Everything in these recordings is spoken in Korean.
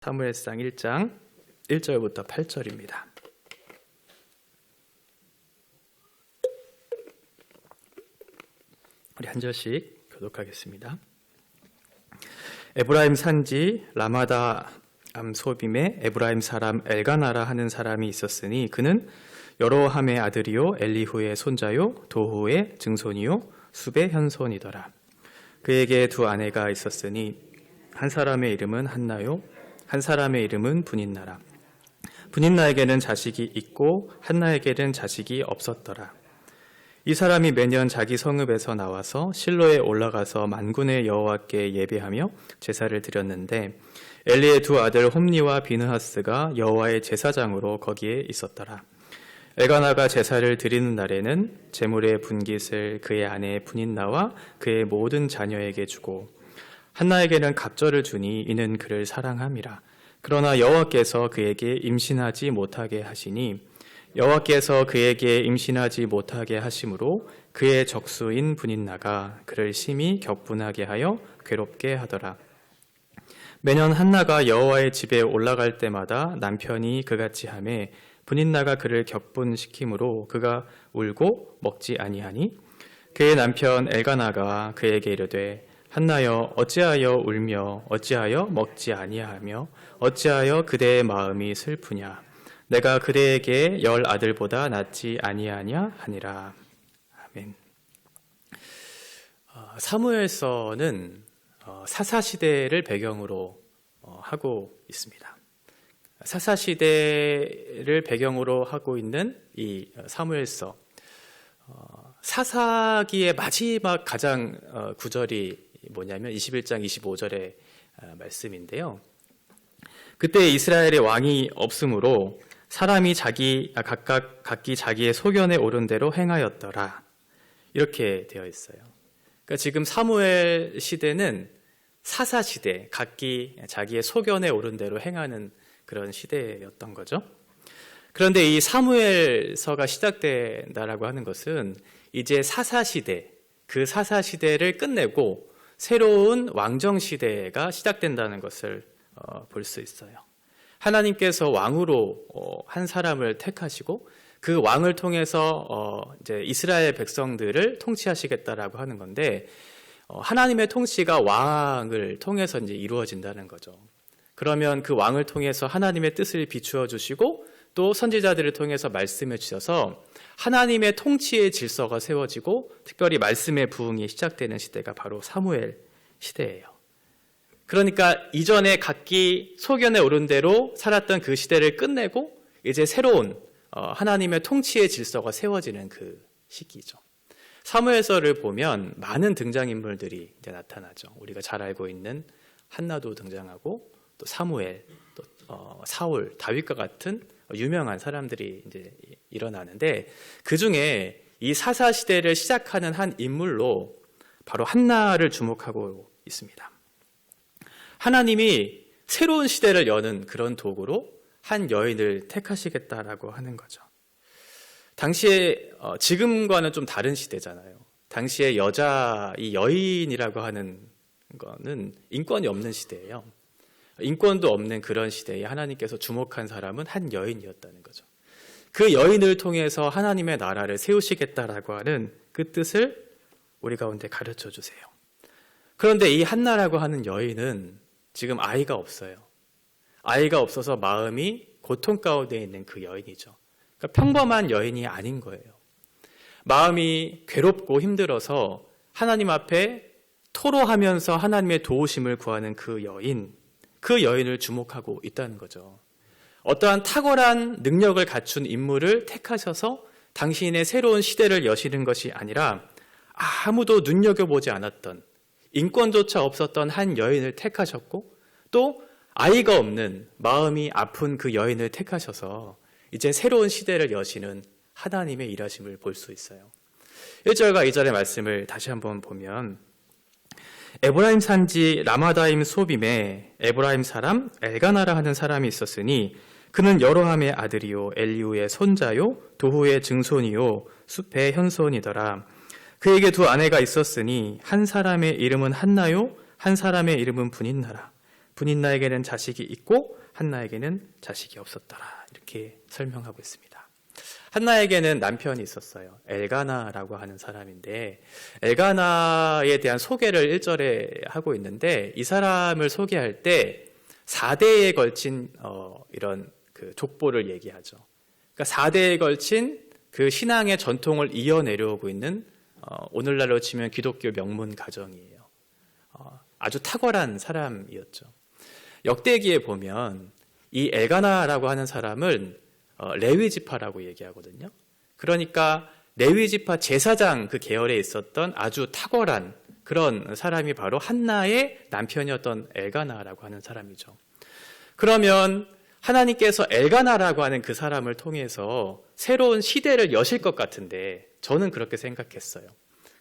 사무엘상 1장 1절부터 8절입니다. 우리 한 절씩 교독하겠습니다. 에브라임 산지 라마다 암소빔에 에브라임 사람 엘가나라 하는 사람이 있었으니 그는 여로함의 아들이요 엘리후의 손자요 도후의 증손이요 숲의 현손이더라. 그에게 두 아내가 있었으니 한 사람의 이름은 한나요 한 사람의 이름은 분인나라. 분인나에게는 자식이 있고 한나에게는 자식이 없었더라. 이 사람이 매년 자기 성읍에서 나와서 실로에 올라가서 만군의 여호와께 예배하며 제사를 드렸는데 엘리의 두 아들 홈니와 비느하스가 여호와의 제사장으로 거기에 있었더라. 엘가나가 제사를 드리는 날에는 제물의 분깃을 그의 아내 분인나와 그의 모든 자녀에게 주고 한나에게는 갑절을 주니 이는 그를 사랑함이라. 그러나 여호와께서 그에게 임신하지 못하게 하시니 여호와께서 그에게 임신하지 못하게 하심으로 그의 적수인 분인나가 그를 심히 격분하게 하여 괴롭게 하더라. 매년 한나가 여호와의 집에 올라갈 때마다 남편이 그같이 하매 분인나가 그를 격분시키므로 그가 울고 먹지 아니하니 그의 남편 엘가나가 그에게 이르되 한나여 어찌하여 울며 어찌하여 먹지 아니하며 어찌하여 그대의 마음이 슬프냐 내가 그대에게 10 아들보다 낫지 아니하냐 하니라. 아멘. 사무엘서는 사사시대를 배경으로 하고 있습니다. 사사시대를 배경으로 하고 있는 이 사무엘서, 사사기의 마지막 가장 구절이 뭐냐면 21장 25절의 말씀인데요. 그때 이스라엘의 왕이 없으므로 사람이 각기 자기의 소견에 오른 대로 행하였더라. 이렇게 되어 있어요. 그러니까 지금 사무엘 시대는 사사 시대, 각기 자기의 소견에 오른 대로 행하는 그런 시대였던 거죠. 그런데 이 사무엘서가 시작된다라고 하는 것은 이제 사사 시대, 그 사사 시대를 끝내고 새로운 왕정 시대가 시작된다는 것을 볼 수 있어요. 하나님께서 왕으로 한 사람을 택하시고 그 왕을 통해서 이제 이스라엘 백성들을 통치하시겠다라고 하는 건데 하나님의 통치가 왕을 통해서 이제 이루어진다는 거죠. 그러면 그 왕을 통해서 하나님의 뜻을 비추어 주시고 또 선지자들을 통해서 말씀해 주셔서 하나님의 통치의 질서가 세워지고 특별히 말씀의 부흥이 시작되는 시대가 바로 사무엘 시대예요. 그러니까 이전에 각기 소견에 오른 대로 살았던 그 시대를 끝내고 이제 새로운 하나님의 통치의 질서가 세워지는 그 시기죠. 사무엘서를 보면 많은 등장인물들이 이제 나타나죠. 우리가 잘 알고 있는 한나도 등장하고 또 사무엘, 또 사울, 다윗과 같은 유명한 사람들이 이제 일어나는데 그 중에 이 사사 시대를 시작하는 한 인물로 바로 한나를 주목하고 있습니다. 하나님이 새로운 시대를 여는 그런 도구로 한 여인을 택하시겠다라고 하는 거죠. 당시에 지금과는 좀 다른 시대잖아요. 당시에 이 여인이라고 하는 거는 인권이 없는 시대예요. 인권도 없는 그런 시대에 하나님께서 주목한 사람은 한 여인이었다는 거죠. 그 여인을 통해서 하나님의 나라를 세우시겠다라고 하는 그 뜻을 우리 가운데 가르쳐 주세요. 그런데 이 한나라고 하는 여인은 지금 아이가 없어요. 아이가 없어서 마음이 고통 가운데 있는 그 여인이죠. 그러니까 평범한 여인이 아닌 거예요. 마음이 괴롭고 힘들어서 하나님 앞에 토로하면서 하나님의 도우심을 구하는 그 여인을 주목하고 있다는 거죠. 어떠한 탁월한 능력을 갖춘 인물을 택하셔서 당신의 새로운 시대를 여시는 것이 아니라 아무도 눈여겨보지 않았던 인권조차 없었던 한 여인을 택하셨고 또 아이가 없는 마음이 아픈 그 여인을 택하셔서 이제 새로운 시대를 여시는 하나님의 일하심을 볼 수 있어요. 1절과 2절의 말씀을 다시 한번 보면 에브라임 산지 라마다임 소빔에 에브라임 사람 엘가나라 하는 사람이 있었으니 그는 여로함의 아들이요 엘리후의 손자요 도후의 증손이요 숲의 현손이더라. 그에게 두 아내가 있었으니 한 사람의 이름은 한나요 한 사람의 이름은 분인나라. 분인나에게는 자식이 있고 한나에게는 자식이 없었더라. 이렇게 설명하고 있습니다. 한나에게는 남편이 있었어요. 엘가나라고 하는 사람인데 엘가나에 대한 소개를 1절에 하고 있는데 이 사람을 소개할 때 4대에 걸친 이런 그 족보를 얘기하죠. 그러니까 4대에 걸친 그 신앙의 전통을 이어내려오고 있는 오늘날로 치면 기독교 명문 가정이에요. 아주 탁월한 사람이었죠. 역대기에 보면 이 엘가나라고 하는 사람은 레위 지파라고 얘기하거든요. 그러니까 레위 지파 제사장 그 계열에 있었던 아주 탁월한 그런 사람이 바로 한나의 남편이었던 엘가나라고 하는 사람이죠. 그러면 하나님께서 엘가나라고 하는 그 사람을 통해서 새로운 시대를 여실 것 같은데 저는 그렇게 생각했어요.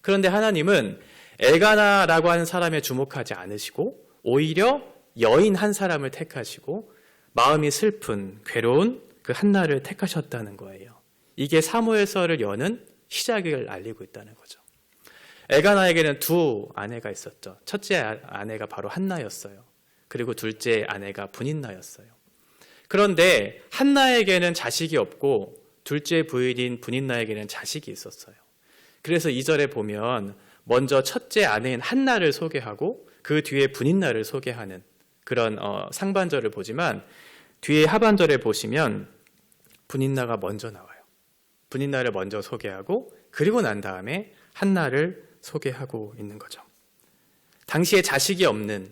그런데 하나님은 엘가나라고 하는 사람에 주목하지 않으시고 오히려 여인 한 사람을 택하시고 마음이 슬픈 괴로운 그 한나를 택하셨다는 거예요. 이게 사무엘서를 여는 시작을 알리고 있다는 거죠. 엘가나에게는 두 아내가 있었죠. 첫째 아내가 바로 한나였어요. 그리고 둘째 아내가 분인나였어요. 그런데 한나에게는 자식이 없고 둘째 부인인 분인나에게는 자식이 있었어요. 그래서 2절에 보면 먼저 첫째 아내인 한나를 소개하고 그 뒤에 분인나를 소개하는 그런 상반절을 보지만 뒤에 하반절에 보시면 분인나가 먼저 나와요. 분인나를 먼저 소개하고 그리고 난 다음에 한나를 소개하고 있는 거죠. 당시에 자식이 없는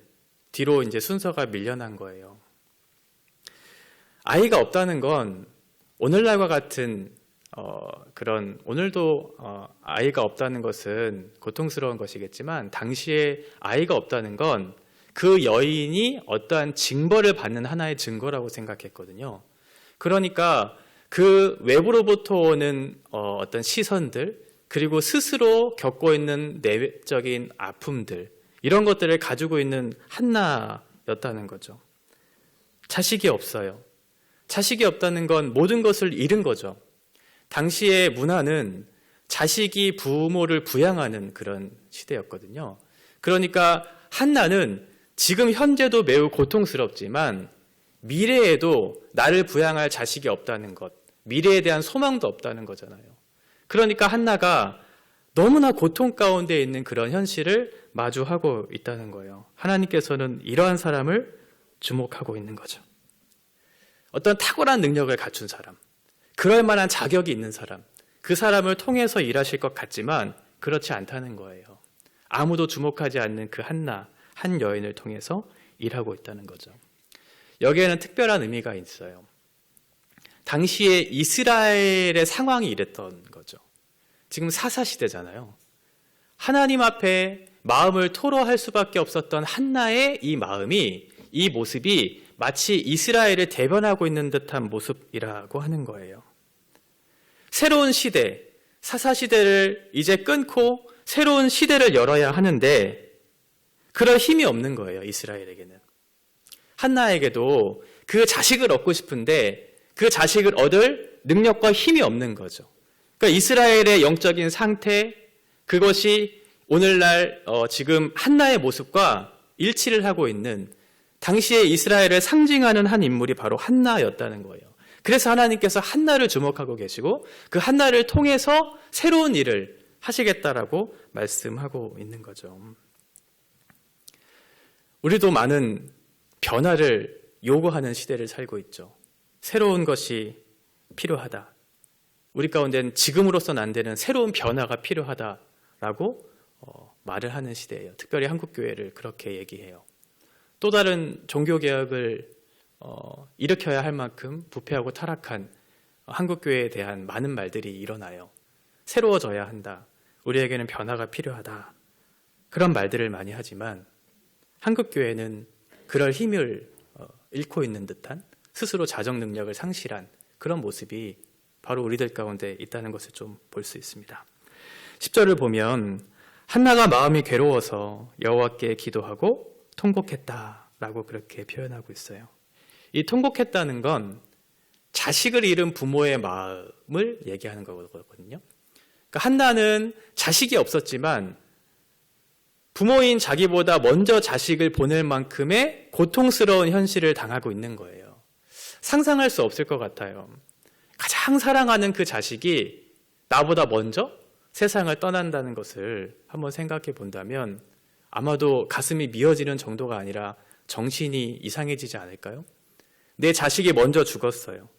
뒤로 이제 순서가 밀려난 거예요. 아이가 없다는 건 오늘날과 같은 그런 오늘도 아이가 없다는 것은 고통스러운 것이겠지만 당시에 아이가 없다는 건 그 여인이 어떠한 징벌을 받는 하나의 증거라고 생각했거든요. 그러니까 그 외부로부터 오는 어떤 시선들 그리고 스스로 겪고 있는 내적인 아픔들 이런 것들을 가지고 있는 한나였다는 거죠. 자식이 없어요. 자식이 없다는 건 모든 것을 잃은 거죠. 당시의 문화는 자식이 부모를 부양하는 그런 시대였거든요. 그러니까 한나는 지금 현재도 매우 고통스럽지만 미래에도 나를 부양할 자식이 없다는 것, 미래에 대한 소망도 없다는 거잖아요. 그러니까 한나가 너무나 고통 가운데 있는 그런 현실을 마주하고 있다는 거예요. 하나님께서는 이러한 사람을 주목하고 있는 거죠. 어떤 탁월한 능력을 갖춘 사람, 그럴 만한 자격이 있는 사람, 그 사람을 통해서 일하실 것 같지만 그렇지 않다는 거예요. 아무도 주목하지 않는 그 한나, 한 여인을 통해서 일하고 있다는 거죠. 여기에는 특별한 의미가 있어요. 당시에 이스라엘의 상황이 이랬던 거죠. 지금 사사시대잖아요. 하나님 앞에 마음을 토로할 수밖에 없었던 한나의 이 마음이, 이 모습이 마치 이스라엘을 대변하고 있는 듯한 모습이라고 하는 거예요. 새로운 시대, 사사시대를 이제 끊고 새로운 시대를 열어야 하는데 그럴 힘이 없는 거예요, 이스라엘에게는. 한나에게도 그 자식을 얻고 싶은데 그 자식을 얻을 능력과 힘이 없는 거죠. 그러니까 이스라엘의 영적인 상태, 그것이 오늘날 지금 한나의 모습과 일치를 하고 있는 당시에 이스라엘을 상징하는 한 인물이 바로 한나였다는 거예요. 그래서 하나님께서 한나를 주목하고 계시고 그 한나를 통해서 새로운 일을 하시겠다라고 말씀하고 있는 거죠. 우리도 많은 변화를 요구하는 시대를 살고 있죠. 새로운 것이 필요하다. 우리 가운데는 지금으로서는 안 되는 새로운 변화가 필요하다라고 말을 하는 시대예요. 특별히 한국교회를 그렇게 얘기해요. 또 다른 종교개혁을 일으켜야 할 만큼 부패하고 타락한 한국교회에 대한 많은 말들이 일어나요. 새로워져야 한다. 우리에게는 변화가 필요하다. 그런 말들을 많이 하지만 한국교회는 그럴 힘을 잃고 있는 듯한 스스로 자정 능력을 상실한 그런 모습이 바로 우리들 가운데 있다는 것을 좀 볼 수 있습니다. 10절을 보면 한나가 마음이 괴로워서 여호와께 기도하고 통곡했다라고 그렇게 표현하고 있어요. 이 통곡했다는 건 자식을 잃은 부모의 마음을 얘기하는 거거든요. 그러니까 한나는 자식이 없었지만 부모인 자기보다 먼저 자식을 보낼 만큼의 고통스러운 현실을 당하고 있는 거예요. 상상할 수 없을 것 같아요. 가장 사랑하는 그 자식이 나보다 먼저 세상을 떠난다는 것을 한번 생각해 본다면 아마도 가슴이 미어지는 정도가 아니라 정신이 이상해지지 않을까요? 내 자식이 먼저 죽었어요.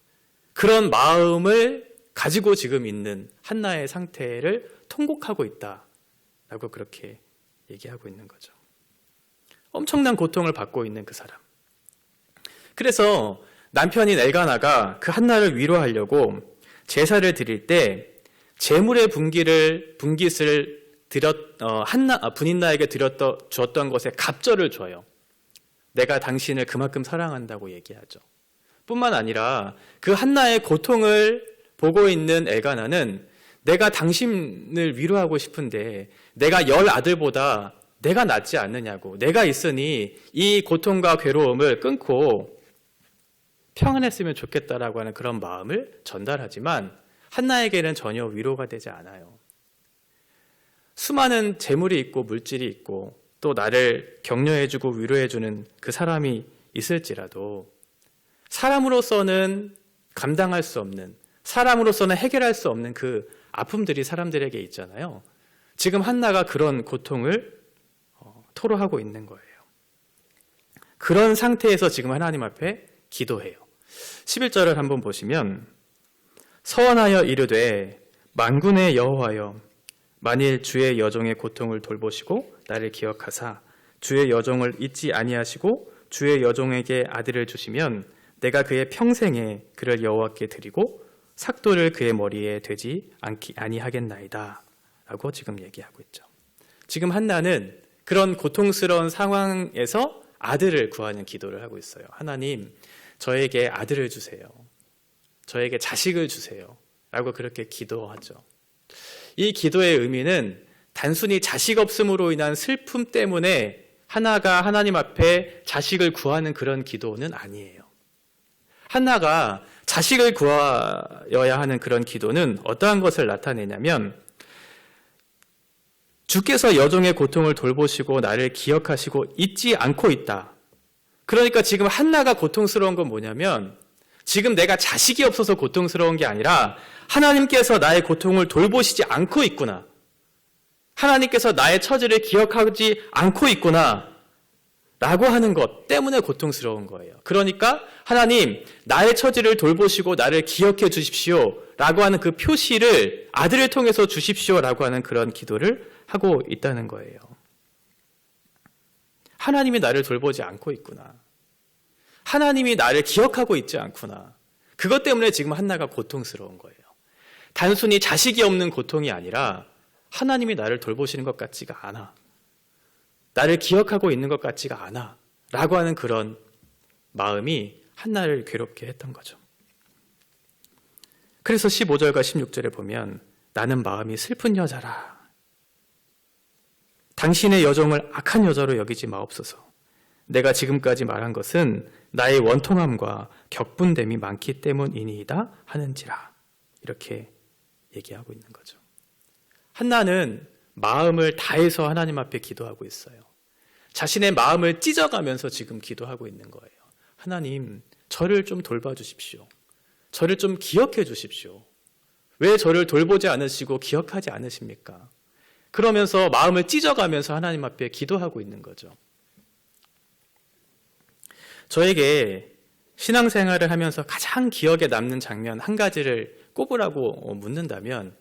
그런 마음을 가지고 지금 있는 한나의 상태를 통곡하고 있다라고 그렇게 얘기하고 있는 거죠. 엄청난 고통을 받고 있는 그 사람. 그래서 남편인 엘가나가 그 한나를 위로하려고 제사를 드릴 때 제물의 분깃을 분인나에게 주었던 것에 갑절을 줘요. 내가 당신을 그만큼 사랑한다고 얘기하죠. 뿐만 아니라 그 한나의 고통을 보고 있는 엘가나는 내가 당신을 위로하고 싶은데 내가 10아들보다 내가 낫지 않느냐고, 내가 있으니 이 고통과 괴로움을 끊고 평안했으면 좋겠다라고 하는 그런 마음을 전달하지만 한나에게는 전혀 위로가 되지 않아요. 수많은 재물이 있고 물질이 있고 또 나를 격려해주고 위로해주는 그 사람이 있을지라도 사람으로서는 감당할 수 없는, 사람으로서는 해결할 수 없는 그 아픔들이 사람들에게 있잖아요. 지금 한나가 그런 고통을 토로하고 있는 거예요. 그런 상태에서 지금 하나님 앞에 기도해요. 11절을 한번 보시면 서원하여 이르되 만군의 여호와여 만일 주의 여종의 고통을 돌보시고 나를 기억하사 주의 여종을 잊지 아니하시고 주의 여종에게 아들을 주시면 내가 그의 평생에 그를 여호와께 드리고 삭도를 그의 머리에 되지 아니하겠나이다 라고 지금 얘기하고 있죠. 지금 한나는 그런 고통스러운 상황에서 아들을 구하는 기도를 하고 있어요. 하나님, 저에게 아들을 주세요. 저에게 자식을 주세요. 라고 그렇게 기도하죠. 이 기도의 의미는 단순히 자식 없음으로 인한 슬픔 때문에 한나가 하나님 앞에 자식을 구하는 그런 기도는 아니에요. 한나가 자식을 구하여야 하는 그런 기도는 어떠한 것을 나타내냐면 주께서 여종의 고통을 돌보시고 나를 기억하시고 잊지 않고 있다. 그러니까 지금 한나가 고통스러운 건 뭐냐면 지금 내가 자식이 없어서 고통스러운 게 아니라 하나님께서 나의 고통을 돌보시지 않고 있구나. 하나님께서 나의 처지를 기억하지 않고 있구나. 라고 하는 것 때문에 고통스러운 거예요. 그러니까 하나님, 나의 처지를 돌보시고 나를 기억해 주십시오. 라고 하는 그 표시를 아들을 통해서 주십시오. 라고 하는 그런 기도를 하고 있다는 거예요. 하나님이 나를 돌보지 않고 있구나. 하나님이 나를 기억하고 있지 않구나. 그것 때문에 지금 한나가 고통스러운 거예요. 단순히 자식이 없는 고통이 아니라 하나님이 나를 돌보시는 것 같지가 않아. 나를 기억하고 있는 것 같지가 않아. 라고 하는 그런 마음이 한나를 괴롭게 했던 거죠. 그래서 15절과 16절에 보면 나는 마음이 슬픈 여자라. 당신의 여종을 악한 여자로 여기지 마옵소서. 내가 지금까지 말한 것은 나의 원통함과 격분됨이 많기 때문이니이다 하는지라. 이렇게 얘기하고 있는 거죠. 한나는 마음을 다해서 하나님 앞에 기도하고 있어요. 자신의 마음을 찢어가면서 지금 기도하고 있는 거예요. 하나님, 저를 좀 돌봐주십시오. 저를 좀 기억해 주십시오. 왜 저를 돌보지 않으시고 기억하지 않으십니까? 그러면서 마음을 찢어가면서 하나님 앞에 기도하고 있는 거죠. 저에게 신앙생활을 하면서 가장 기억에 남는 장면 한 가지를 꼽으라고 묻는다면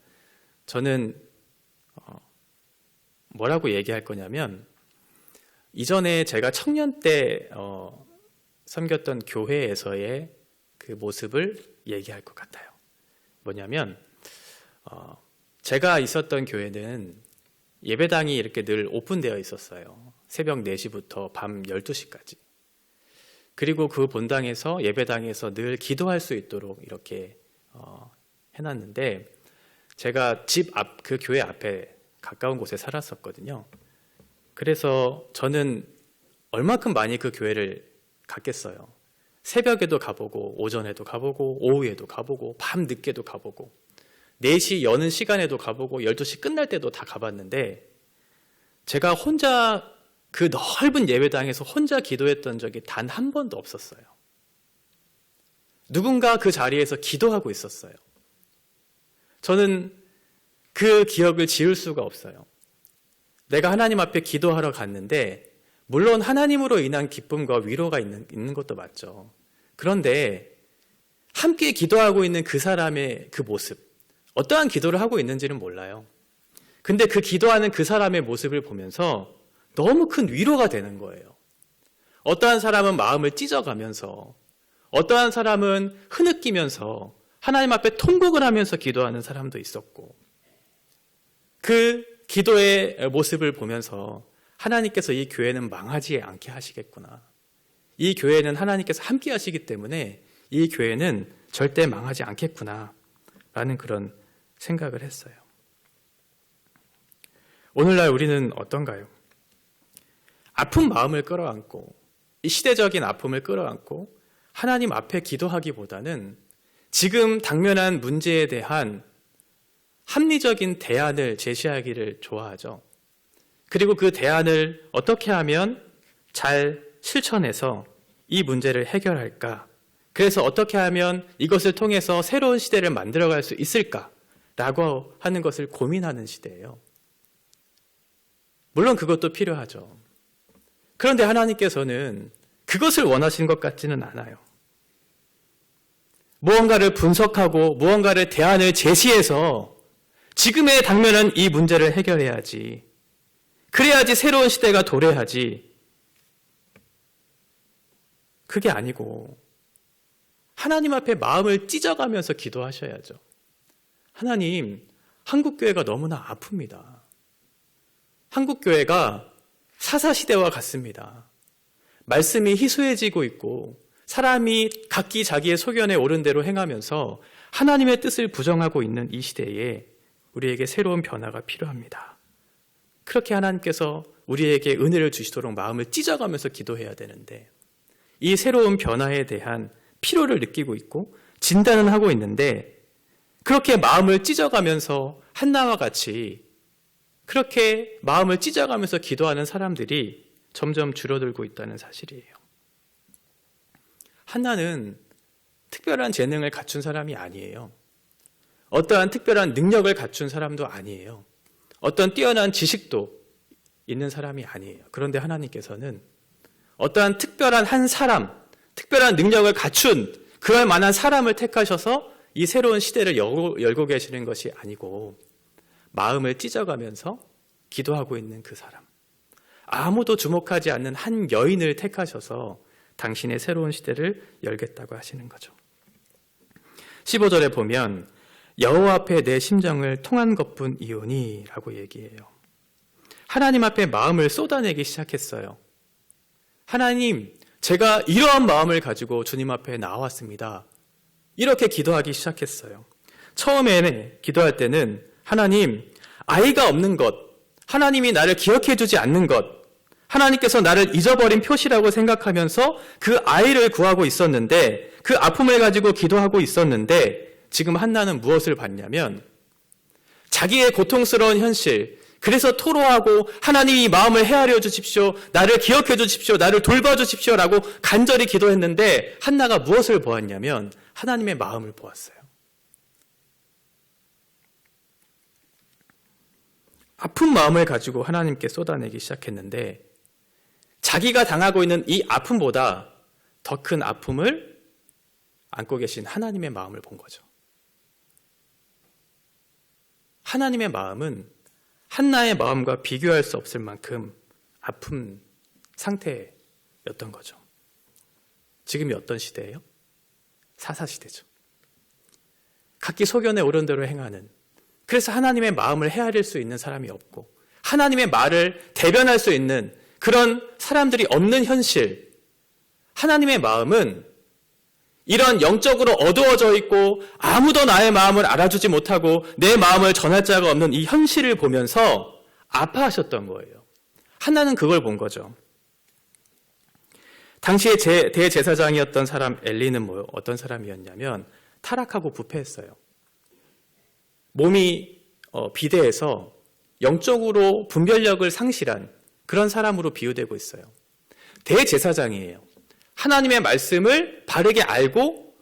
저는 뭐라고 얘기할 거냐면 이전에 제가 청년 때 섬겼던 교회에서의 그 모습을 얘기할 것 같아요. 뭐냐면 제가 있었던 교회는 예배당이 이렇게 늘 오픈되어 있었어요. 새벽 4시부터 밤 12시까지. 그리고 그 본당에서 예배당에서 늘 기도할 수 있도록 이렇게 해놨는데 제가 집 앞, 그 교회 앞에 가까운 곳에 살았었거든요. 그래서 저는 얼마큼 많이 그 교회를 갔겠어요. 새벽에도 가보고 오전에도 가보고 오후에도 가보고 밤 늦게도 가보고 4시 여는 시간에도 가보고 12시 끝날 때도 다 가봤는데 제가 혼자 그 넓은 예배당에서 혼자 기도했던 적이 단 한 번도 없었어요. 누군가 그 자리에서 기도하고 있었어요. 저는 그 기억을 지울 수가 없어요. 내가 하나님 앞에 기도하러 갔는데 물론 하나님으로 인한 기쁨과 위로가 있는 것도 맞죠. 그런데 함께 기도하고 있는 그 사람의 그 모습, 어떠한 기도를 하고 있는지는 몰라요. 근데 그 기도하는 그 사람의 모습을 보면서 너무 큰 위로가 되는 거예요. 어떠한 사람은 마음을 찢어가면서, 어떠한 사람은 흐느끼면서 하나님 앞에 통곡을 하면서 기도하는 사람도 있었고, 그 기도의 모습을 보면서 하나님께서 이 교회는 망하지 않게 하시겠구나. 이 교회는 하나님께서 함께 하시기 때문에 이 교회는 절대 망하지 않겠구나 라는 그런 생각을 했어요. 오늘날 우리는 어떤가요? 아픈 마음을 끌어안고, 이 시대적인 아픔을 끌어안고 하나님 앞에 기도하기보다는 지금 당면한 문제에 대한 합리적인 대안을 제시하기를 좋아하죠. 그리고 그 대안을 어떻게 하면 잘 실천해서 이 문제를 해결할까? 그래서 어떻게 하면 이것을 통해서 새로운 시대를 만들어갈 수 있을까라고 하는 것을 고민하는 시대예요. 물론 그것도 필요하죠. 그런데 하나님께서는 그것을 원하시는 것 같지는 않아요. 무언가를 분석하고 무언가를 대안을 제시해서 지금에 당면한 이 문제를 해결해야지. 그래야지 새로운 시대가 도래하지. 그게 아니고 하나님 앞에 마음을 찢어가면서 기도하셔야죠. 하나님, 한국교회가 너무나 아픕니다. 한국교회가 사사시대와 같습니다. 말씀이 희소해지고 있고 사람이 각기 자기의 소견에 옳은 대로 행하면서 하나님의 뜻을 부정하고 있는 이 시대에 우리에게 새로운 변화가 필요합니다. 그렇게 하나님께서 우리에게 은혜를 주시도록 마음을 찢어가면서 기도해야 되는데 이 새로운 변화에 대한 필요를 느끼고 있고 진단은 하고 있는데 그렇게 마음을 찢어가면서 한나와 같이 그렇게 마음을 찢어가면서 기도하는 사람들이 점점 줄어들고 있다는 사실이에요. 한나는 특별한 재능을 갖춘 사람이 아니에요. 어떠한 특별한 능력을 갖춘 사람도 아니에요. 어떤 뛰어난 지식도 있는 사람이 아니에요. 그런데 하나님께서는 어떠한 특별한 한 사람, 특별한 능력을 갖춘 그럴 만한 사람을 택하셔서 이 새로운 시대를 열고 계시는 것이 아니고 마음을 찢어가면서 기도하고 있는 그 사람, 아무도 주목하지 않는 한 여인을 택하셔서 당신의 새로운 시대를 열겠다고 하시는 거죠. 15절에 보면 여호와 앞에 내 심정을 통한 것뿐 이오니 라고 얘기해요. 하나님 앞에 마음을 쏟아내기 시작했어요. 하나님, 제가 이러한 마음을 가지고 주님 앞에 나왔습니다. 이렇게 기도하기 시작했어요. 처음에는 기도할 때는 하나님, 아이가 없는 것, 하나님이 나를 기억해 주지 않는 것, 하나님께서 나를 잊어버린 표시라고 생각하면서 그 아이를 구하고 있었는데 그 아픔을 가지고 기도하고 있었는데 지금 한나는 무엇을 받냐면 자기의 고통스러운 현실, 그래서 토로하고 하나님이 마음을 헤아려 주십시오, 나를 기억해 주십시오, 나를 돌봐주십시오 라고 간절히 기도했는데 한나가 무엇을 보았냐면 하나님의 마음을 보았어요. 아픈 마음을 가지고 하나님께 쏟아내기 시작했는데 자기가 당하고 있는 이 아픔보다 더 큰 아픔을 안고 계신 하나님의 마음을 본 거죠. 하나님의 마음은 한나의 마음과 비교할 수 없을 만큼 아픈 상태였던 거죠. 지금이 어떤 시대예요? 사사시대죠. 각기 소견에 옳은 대로 행하는, 그래서 하나님의 마음을 헤아릴 수 있는 사람이 없고 하나님의 말을 대변할 수 있는 그런 사람들이 없는 현실. 하나님의 마음은 이런 영적으로 어두워져 있고 아무도 나의 마음을 알아주지 못하고 내 마음을 전할 자가 없는 이 현실을 보면서 아파하셨던 거예요. 한나는 그걸 본 거죠. 당시에 대제사장이었던 사람 엘리는 어떤 사람이었냐면 타락하고 부패했어요. 몸이 비대해서 영적으로 분별력을 상실한 그런 사람으로 비유되고 있어요. 대제사장이에요. 하나님의 말씀을 바르게 알고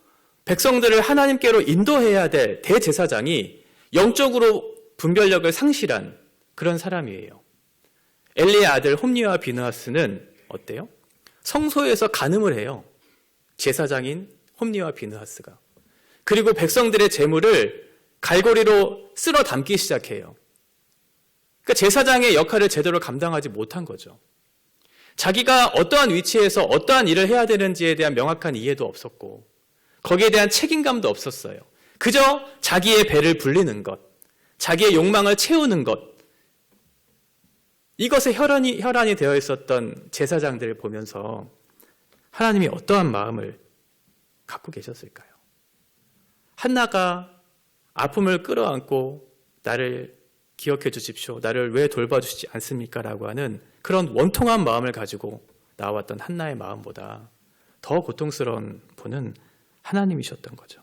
백성들을 하나님께로 인도해야 될 대제사장이 영적으로 분별력을 상실한 그런 사람이에요. 엘리의 아들 홈니와 비느하스는 어때요? 성소에서 간음을 해요. 제사장인 홈니와 비느하스가. 그리고 백성들의 재물을 갈고리로 쓸어 담기 시작해요. 그러니까 제사장의 역할을 제대로 감당하지 못한 거죠. 자기가 어떠한 위치에서 어떠한 일을 해야 되는지에 대한 명확한 이해도 없었고 거기에 대한 책임감도 없었어요. 그저 자기의 배를 불리는 것, 자기의 욕망을 채우는 것, 이것에 혈안이 되어 있었던 제사장들을 보면서 하나님이 어떠한 마음을 갖고 계셨을까요? 한나가 아픔을 끌어안고 나를 기억해 주십시오. 나를 왜 돌봐주시지 않습니까? 라고 하는 그런 원통한 마음을 가지고 나왔던 한나의 마음보다 더 고통스러운 분은 하나님이셨던 거죠.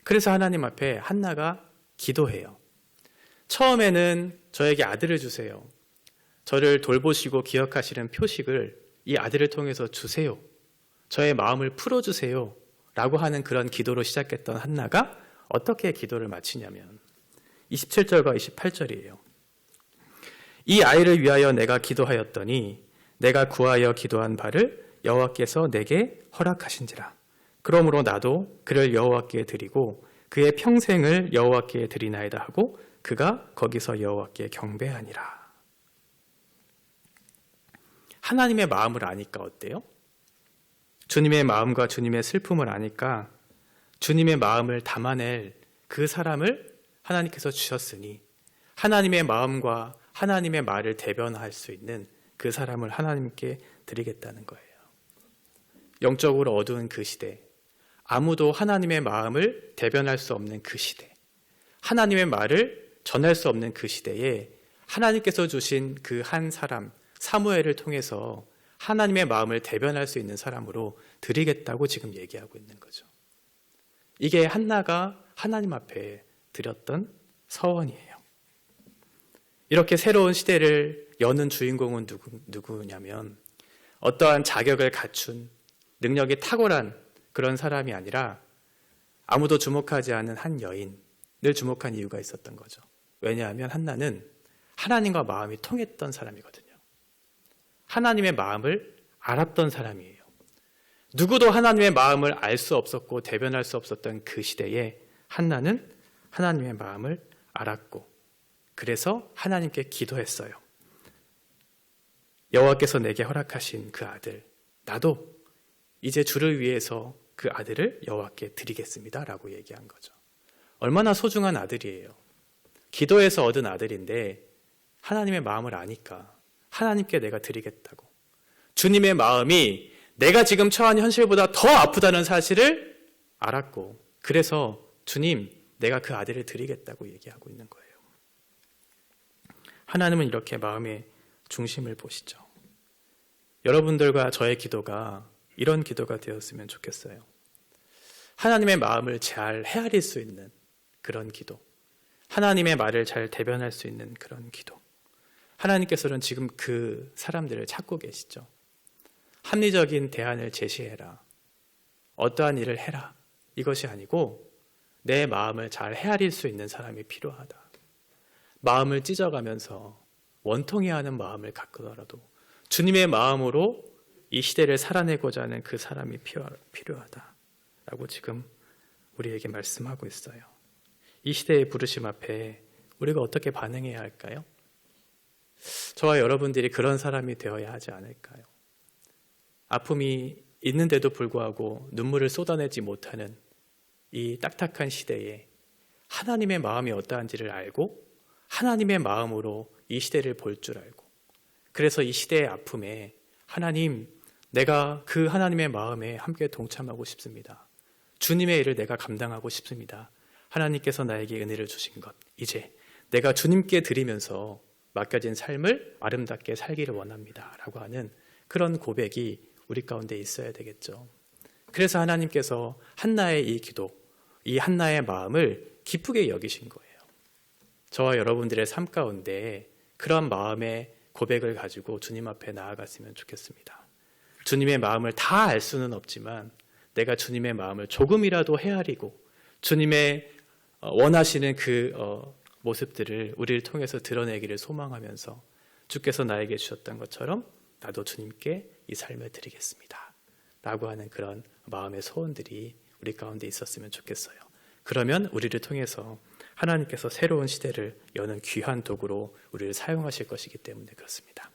그래서 하나님 앞에 한나가 기도해요. 처음에는 저에게 아들을 주세요. 저를 돌보시고 기억하시는 표식을 이 아들을 통해서 주세요. 저의 마음을 풀어주세요. 라고 하는 그런 기도로 시작했던 한나가 어떻게 기도를 마치냐면 27절과 28절이에요. 이 아이를 위하여 내가 기도하였더니 내가 구하여 기도한 바를 여호와께서 내게 허락하신지라. 그러므로 나도 그를 여호와께 드리고 그의 평생을 여호와께 드리나이다 하고 그가 거기서 여호와께 경배하니라. 하나님의 마음을 아니까 어때요? 주님의 마음과 주님의 슬픔을 아니까 주님의 마음을 담아낼 그 사람을 하나님께서 주셨으니 하나님의 마음과 하나님의 말을 대변할 수 있는 그 사람을 하나님께 드리겠다는 거예요. 영적으로 어두운 그 시대, 아무도 하나님의 마음을 대변할 수 없는 그 시대, 하나님의 말을 전할 수 없는 그 시대에 하나님께서 주신 그 한 사람, 사무엘을 통해서 하나님의 마음을 대변할 수 있는 사람으로 드리겠다고 지금 얘기하고 있는 거죠. 이게 한나가 하나님 앞에 드렸던 서원이에요. 이렇게 새로운 시대를 여는 주인공은 누구냐면 어떠한 자격을 갖춘 능력이 탁월한 그런 사람이 아니라 아무도 주목하지 않은 한 여인을 주목한 이유가 있었던 거죠. 왜냐하면 한나는 하나님과 마음이 통했던 사람이거든요. 하나님의 마음을 알았던 사람이에요. 누구도 하나님의 마음을 알 수 없었고 대변할 수 없었던 그 시대에 한나는 하나님의 마음을 알았고 그래서 하나님께 기도했어요. 여호와께서 내게 허락하신 그 아들, 나도 이제 주를 위해서 그 아들을 여호와께 드리겠습니다 라고 얘기한 거죠. 얼마나 소중한 아들이에요. 기도해서 얻은 아들인데 하나님의 마음을 아니까 하나님께 내가 드리겠다고. 주님의 마음이 내가 지금 처한 현실보다 더 아프다는 사실을 알았고 그래서 주님, 내가 그 아들을 드리겠다고 얘기하고 있는 거예요. 하나님은 이렇게 마음의 중심을 보시죠. 여러분들과 저의 기도가 이런 기도가 되었으면 좋겠어요. 하나님의 마음을 잘 헤아릴 수 있는 그런 기도, 하나님의 말을 잘 대변할 수 있는 그런 기도. 하나님께서는 지금 그 사람들을 찾고 계시죠. 합리적인 대안을 제시해라. 어떠한 일을 해라. 이것이 아니고 내 마음을 잘 헤아릴 수 있는 사람이 필요하다. 마음을 찢어가면서 원통해하는 마음을 갖고더라도 주님의 마음으로 이 시대를 살아내고자 하는 그 사람이 필요하다라고 지금 우리에게 말씀하고 있어요. 이 시대의 부르심 앞에 우리가 어떻게 반응해야 할까요? 저와 여러분들이 그런 사람이 되어야 하지 않을까요? 아픔이 있는데도 불구하고 눈물을 쏟아내지 못하는 이 딱딱한 시대에 하나님의 마음이 어떠한지를 알고 하나님의 마음으로 이 시대를 볼 줄 알고 그래서 이 시대의 아픔에 하나님, 내가 그 하나님의 마음에 함께 동참하고 싶습니다. 주님의 일을 내가 감당하고 싶습니다. 하나님께서 나에게 은혜를 주신 것, 이제 내가 주님께 드리면서 맡겨진 삶을 아름답게 살기를 원합니다. 라고 하는 그런 고백이 우리 가운데 있어야 되겠죠. 그래서 하나님께서 한나의 이 기도, 이 한나의 마음을 기쁘게 여기신 거예요. 저와 여러분들의 삶 가운데 그런 마음의 고백을 가지고 주님 앞에 나아갔으면 좋겠습니다. 주님의 마음을 다 알 수는 없지만 내가 주님의 마음을 조금이라도 헤아리고 주님의 원하시는 그 모습들을 우리를 통해서 드러내기를 소망하면서 주께서 나에게 주셨던 것처럼 나도 주님께 이 삶을 드리겠습니다 라고 하는 그런 마음의 소원들이 우리 가운데 있었으면 좋겠어요. 그러면 우리를 통해서 하나님께서 새로운 시대를 여는 귀한 도구로 우리를 사용하실 것이기 때문에 그렇습니다.